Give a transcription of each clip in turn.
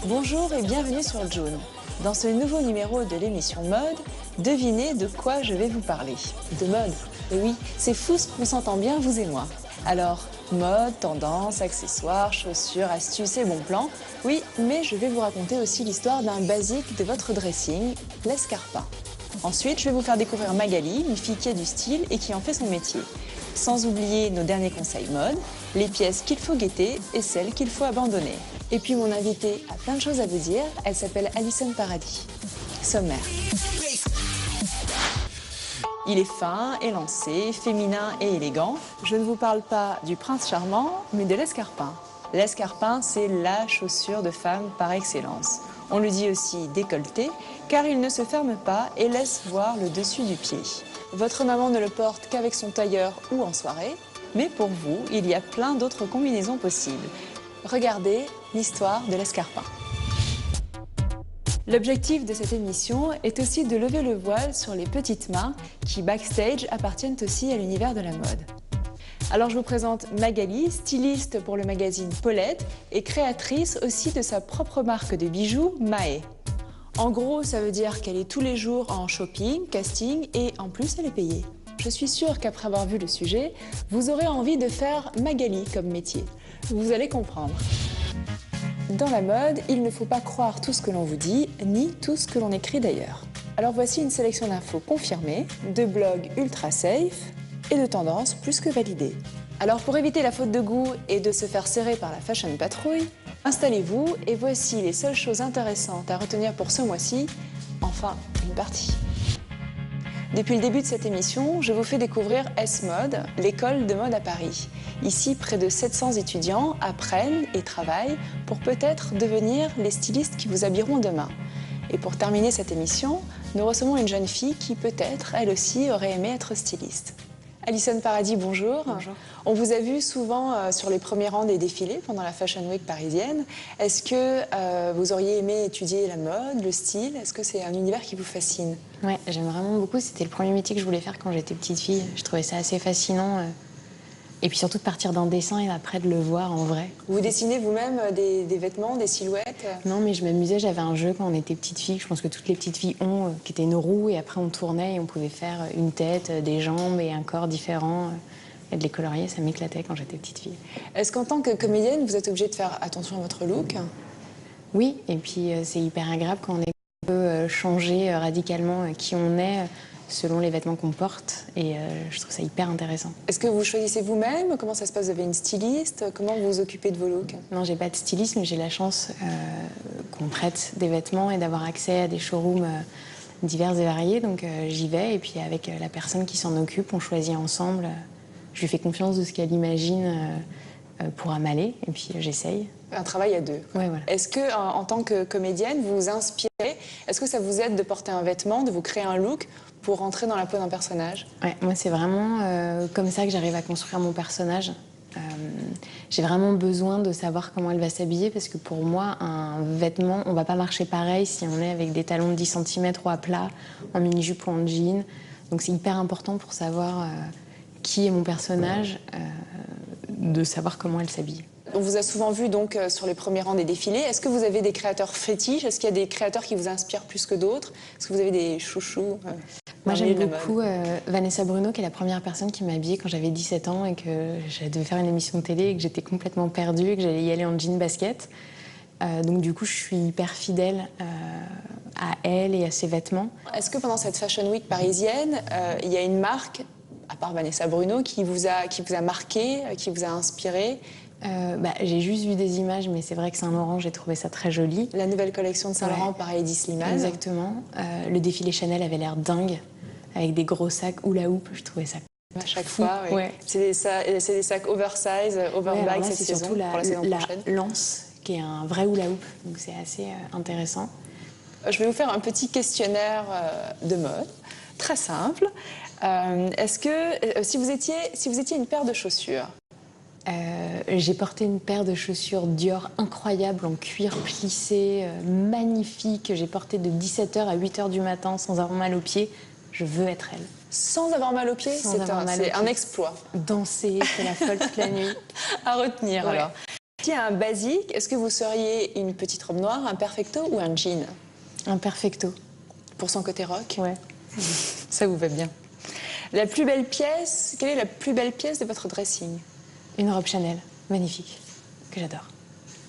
Bonjour et bienvenue sur June. Dans ce nouveau numéro de l'émission Mode, devinez de quoi je vais vous parler. De mode. Et oui, c'est fou ce qu'on s'entend bien, vous et moi. Alors, mode, tendance, accessoires, chaussures, astuces et bons plans. Oui, mais je vais vous raconter aussi l'histoire d'un basique de votre dressing, l'escarpin. Ensuite, je vais vous faire découvrir Magali, une fille qui a du style et qui en fait son métier. Sans oublier nos derniers conseils mode, les pièces qu'il faut guetter et celles qu'il faut abandonner. Et puis mon invitée a plein de choses à vous dire, elle s'appelle Alison Paradis. Sommaire. Il est fin, élancé, féminin et élégant. Je ne vous parle pas du prince charmant, mais de l'escarpin. L'escarpin, c'est la chaussure de femme par excellence. On le dit aussi décolleté, car il ne se ferme pas et laisse voir le dessus du pied. Votre maman ne le porte qu'avec son tailleur ou en soirée, mais pour vous, il y a plein d'autres combinaisons possibles. Regardez l'histoire de l'escarpin. L'objectif de cette émission est aussi de lever le voile sur les petites mains qui, backstage, appartiennent aussi à l'univers de la mode. Alors je vous présente Magali, styliste pour le magazine Paulette et créatrice aussi de sa propre marque de bijoux, Mae. En gros, ça veut dire qu'elle est tous les jours en shopping, casting et en plus elle est payée. Je suis sûre qu'après avoir vu le sujet, vous aurez envie de faire Magali comme métier. Vous allez comprendre. Dans la mode, il ne faut pas croire tout ce que l'on vous dit, ni tout ce que l'on écrit d'ailleurs. Alors voici une sélection d'infos confirmées, de blogs ultra safe et de tendances plus que validées. Alors pour éviter la faute de goût et de se faire serrer par la fashion patrouille, installez-vous et voici les seules choses intéressantes à retenir pour ce mois-ci, enfin une partie. Depuis le début de cette émission, je vous fais découvrir S-Mode, l'école de mode à Paris. Ici, près de 700 étudiants apprennent et travaillent pour peut-être devenir les stylistes qui vous habilleront demain. Et pour terminer cette émission, nous recevons une jeune fille qui peut-être, elle aussi, aurait aimé être styliste. Alison Paradis, bonjour. Bonjour. On vous a vu souvent sur les premiers rangs des défilés pendant la Fashion Week parisienne. Est-ce que vous auriez aimé étudier la mode, le style? Est-ce que c'est un univers qui vous fascine? Ouais, j'aime vraiment beaucoup. C'était le premier métier que je voulais faire quand j'étais petite fille. Je trouvais ça assez fascinant. Et puis surtout de partir d'un dessin et après de le voir en vrai. Vous dessinez vous-même des vêtements, des silhouettes? Non, mais je m'amusais. J'avais un jeu quand on était petite fille, je pense que toutes les petites filles ont, qui était une roue. Et après, on tournait et on pouvait faire une tête, des jambes et un corps différent. Et de les colorier, ça m'éclatait quand j'étais petite fille. Est-ce qu'en tant que comédienne, vous êtes obligée de faire attention à votre look? Oui, et puis c'est hyper agréable quand on peut changer radicalement qui on est selon les vêtements qu'on porte. Et je trouve ça hyper intéressant. Est-ce que vous choisissez vous-même? Comment ça se passe? Vous avez une styliste? Comment vous vous occupez de vos looks? Non, j'ai pas de styliste, mais j'ai la chance qu'on prête des vêtements et d'avoir accès à des showrooms divers et variés. Donc j'y vais et puis avec la personne qui s'en occupe, on choisit ensemble. Je lui fais confiance de ce qu'elle imagine pour m'aller et puis j'essaye. Un travail à deux. Ouais, voilà. Est-ce que, en tant que comédienne, vous vous inspirez? Est-ce que ça vous aide de porter un vêtement, de vous créer un look pour rentrer dans la peau d'un personnage? Ouais, moi, c'est vraiment comme ça que j'arrive à construire mon personnage. J'ai vraiment besoin de savoir comment elle va s'habiller parce que pour moi, un vêtement, on va pas marcher pareil si on est avec des talons de 10 cm ou à plat, en mini-jupe ou en jean. Donc c'est hyper important pour savoir qui est mon personnage, de savoir comment elle s'habille. On vous a souvent vu donc sur les premiers rangs des défilés. Est-ce que vous avez des créateurs fétiches? Est-ce qu'il y a des créateurs qui vous inspirent plus que d'autres? Est-ce que vous avez des chouchous? Moi, j'aime beaucoup Vanessa Bruno, qui est la première personne qui m'a habillée quand j'avais 17 ans et que je devais faire une émission de télé et que j'étais complètement perdue et que j'allais y aller en jean basket. Donc du coup, je suis hyper fidèle à elle et à ses vêtements. Est-ce que pendant cette Fashion Week parisienne, il y a une marque, à part Vanessa Bruno, qui vous a marqué, qui vous a inspiré? J'ai juste vu des images, mais c'est vrai que Saint-Laurent, j'ai trouvé ça très joli. La nouvelle collection de Saint-Laurent par Heidi Slimane. Exactement. Le défilé Chanel avait l'air dingue, avec des gros sacs hula hoop. Je trouvais ça à chaque fois, oui. Ouais. C'est des sacs oversize, overbag cette saison. C'est surtout la lance, qui est un vrai hula hoop. Donc c'est assez intéressant. Je vais vous faire un petit questionnaire de mode, très simple. Est-ce que, si vous étiez une paire de chaussures, j'ai porté une paire de chaussures Dior incroyable en cuir plissé, magnifique. J'ai porté de 17h à 8h du matin sans avoir mal aux pieds. Je veux être elle. Sans avoir mal aux pieds? C'est un exploit. Danser, c'est la folle toute la nuit. À retenir, ouais. Alors. étiez un basique, est-ce que vous seriez une petite robe noire, un perfecto ou un jean? Un perfecto. Pour son côté rock? Ouais. Ça vous va bien. La plus belle pièce, quelle est la plus belle pièce de votre dressing? Une robe Chanel, magnifique, que j'adore.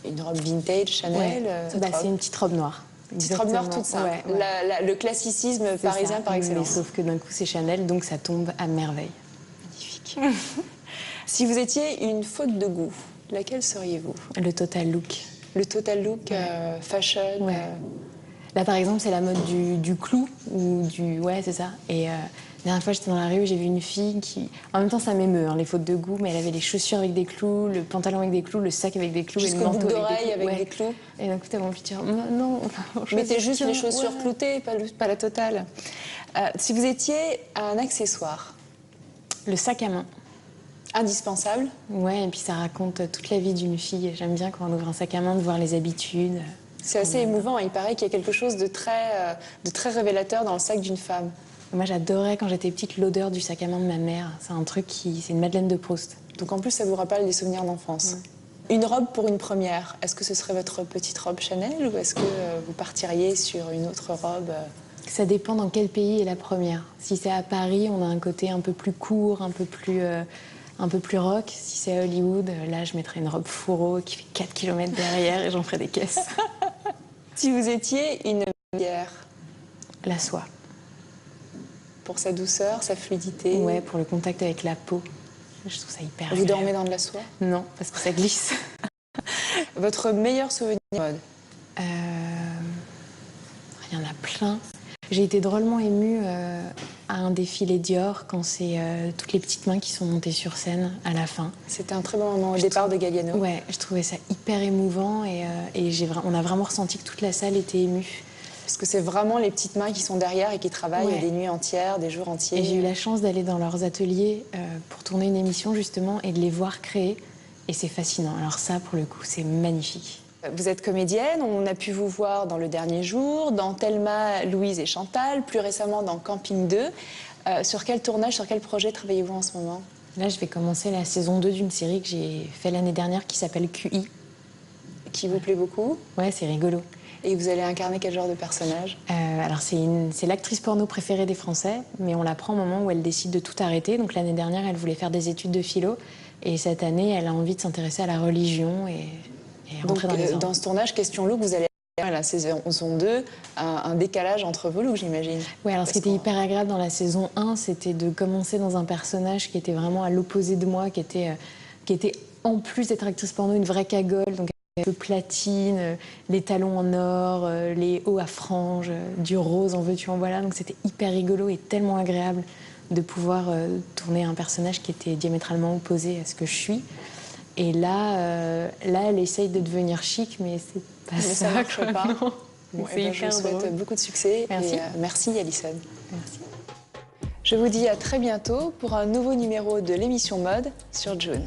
Une robe vintage Chanel? C'est une petite robe noire. Une petite robe noire toute simple. Ouais, ouais. Le classicisme parisien ça, par excellence. sauf que d'un coup c'est Chanel, donc ça tombe à merveille. Magnifique. Si vous étiez une faute de goût, laquelle seriez-vous? Le total look. Le total look fashion. Ouais. Là par exemple c'est la mode du clou ou du c'est ça. Et la dernière fois j'étais dans la rue, j'ai vu une fille qui, en même temps ça m'émeut les fautes de goût, mais elle avait les chaussures avec des clous, le pantalon avec des clous, le sac avec des clous et le manteau d'oreille avec des clous. Et d'un coup t'avais envie de dire non. Mettez juste les chaussures cloutées, pas la totale. Si vous étiez un accessoire? Le sac à main. Indispensable? Ouais, et puis ça raconte toute la vie d'une fille. J'aime bien quand on ouvre un sac à main de voir les habitudes. C'est assez émouvant. Il paraît qu'il y a quelque chose de très révélateur dans le sac d'une femme. Moi, j'adorais quand j'étais petite l'odeur du sac à main de ma mère. C'est un truc c'est une Madeleine de Proust. Donc en plus, ça vous rappelle des souvenirs d'enfance. Ouais. Une robe pour une première, est-ce que ce serait votre petite robe Chanel ou est-ce que vous partiriez sur une autre robe? Ça dépend dans quel pays est la première. Si c'est à Paris, on a un côté un peu plus court, un peu plus rock. Si c'est à Hollywood, là, je mettrais une robe fourreau qui fait 4 km derrière et j'en ferais des caisses. Si vous étiez une bière? La soie. Pour sa douceur, sa fluidité? Ouais, pour le contact avec la peau. Je trouve ça hyper agréable. Vous dormez dans de la soie? Non, parce que ça glisse. Votre meilleur souvenir de mode? Il y en a plein. J'ai été drôlement émue à un défilé Dior quand c'est toutes les petites mains qui sont montées sur scène à la fin. C'était un très bon moment au départ de Galliano. Ouais, je trouvais ça hyper émouvant et on a vraiment ressenti que toute la salle était émue. Parce que c'est vraiment les petites mains qui sont derrière et qui travaillent des nuits entières, des jours entiers. Et j'ai eu la chance d'aller dans leurs ateliers pour tourner une émission justement et de les voir créer. Et c'est fascinant. Alors ça, pour le coup, c'est magnifique. Vous êtes comédienne, on a pu vous voir dans Le Dernier Jour, dans Thelma, Louise et Chantal, plus récemment dans Camping 2. Sur quel tournage, sur quel projet travaillez-vous en ce moment? Là, je vais commencer la saison 2 d'une série que j'ai fait l'année dernière qui s'appelle QI. Qui vous plaît beaucoup? Ouais, c'est rigolo. Et vous allez incarner quel genre de personnage? Alors c'est l'actrice porno préférée des Français, mais on la prend au moment où elle décide de tout arrêter. Donc l'année dernière, elle voulait faire des études de philo, et cette année, elle a envie de s'intéresser à la religion et rentrer dans les ordres. Dans ce tournage, question look, vous allez à la saison 2, un décalage entre vos looks, j'imagine. Oui, alors ce qui était hyper agréable dans la saison 1, c'était de commencer dans un personnage qui était vraiment à l'opposé de moi, qui était en plus d'être actrice porno, une vraie cagole, donc un peu platine, les talons en or, les hauts à franges, du rose en veux-tu en voilà. Donc c'était hyper rigolo et tellement agréable de pouvoir tourner un personnage qui était diamétralement opposé à ce que je suis. Et là, elle essaye de devenir chic, mais c'est pas ça. Ça marche pas. Bon, je vous souhaite beaucoup de succès. Merci. Et, merci Alison. Merci. Je vous dis à très bientôt pour un nouveau numéro de l'émission Mode sur June.